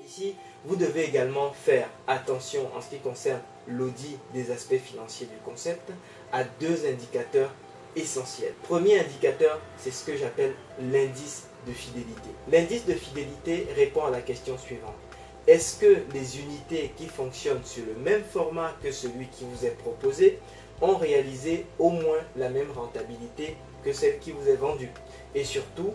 Ici, vous devez également faire attention en ce qui concerne l'audit des aspects financiers du concept à deux indicateurs essentiels. Premier indicateur, c'est ce que j'appelle l'indice de fidélité. L'indice de fidélité répond à la question suivante. Est-ce que les unités qui fonctionnent sur le même format que celui qui vous est proposé ont réalisé au moins la même rentabilité que celle qui vous est vendue? Et surtout,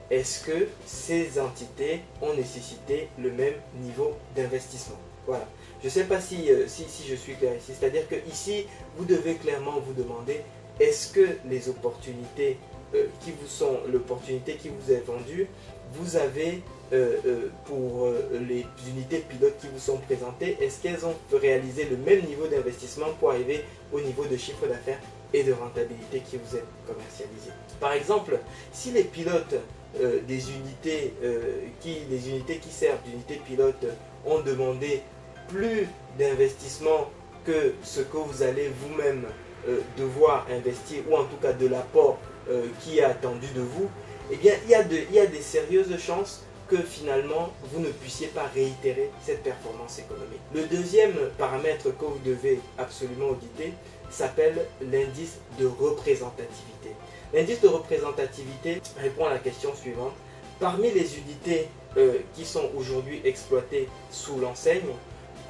est-ce que ces entités ont nécessité le même niveau d'investissement? Voilà. Je ne sais pas si je suis clair ici. C'est-à-dire que ici, vous devez clairement vous demander, est-ce que les opportunités l'opportunité qui vous est vendue, vous avez pour les unités pilotes qui vous sont présentées, est-ce qu'elles ont réalisé le même niveau d'investissement pour arriver au niveau de chiffre d'affaires et de rentabilité qui vous est commercialisé? Par exemple, si les pilotes les unités qui servent d'unités pilotes ont demandé plus d'investissement que ce que vous allez vous-même devoir investir, ou en tout cas de l'apport qui est attendu de vous, eh bien il y a des sérieuses chances que finalement vous ne puissiez pas réitérer cette performance économique. Le deuxième paramètre que vous devez absolument auditer s'appelle l'indice de représentativité. L'indice de représentativité répond à la question suivante. Parmi les unités qui sont aujourd'hui exploitées sous l'enseigne,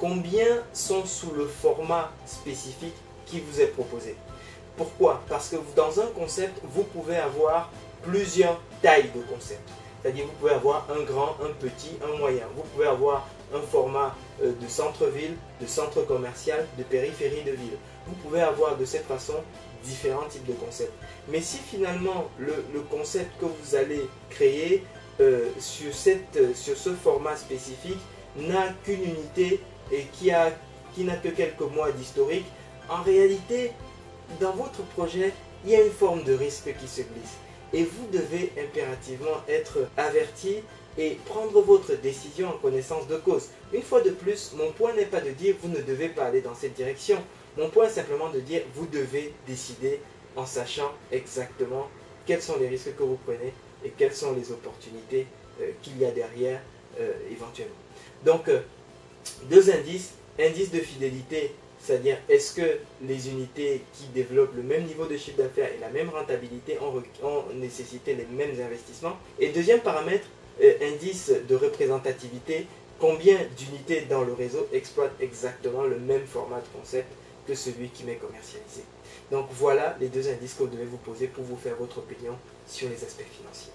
combien sont sous le format spécifique qui vous est proposé? Pourquoi? Parce que dans un concept, vous pouvez avoir plusieurs tailles de concept. C'est-à-dire vous pouvez avoir un grand, un petit, un moyen. Vous pouvez avoir un format de centre-ville, de centre commercial, de périphérie de ville. Vous pouvez avoir de cette façon différents types de concepts. Mais si finalement le concept que vous allez créer sur ce format spécifique n'a qu'une unité et qui n'a que quelques mois d'historique, en réalité, dans votre projet, il y a une forme de risque qui se glisse. Et vous devez impérativement être averti et prendre votre décision en connaissance de cause. Une fois de plus, mon point n'est pas de dire vous ne devez pas aller dans cette direction. Mon point est simplement de dire vous devez décider en sachant exactement quels sont les risques que vous prenez et quelles sont les opportunités qu'il y a derrière éventuellement. Donc, deux indices. Indice de fidélité, c'est-à-dire est-ce que les unités qui développent le même niveau de chiffre d'affaires et la même rentabilité ont nécessité les mêmes investissements. Et deuxième paramètre, indice de représentativité, combien d'unités dans le réseau exploitent exactement le même format de concept que celui qui m'est commercialisé. Donc voilà les deux indices que vous devez vous poser pour vous faire votre opinion sur les aspects financiers.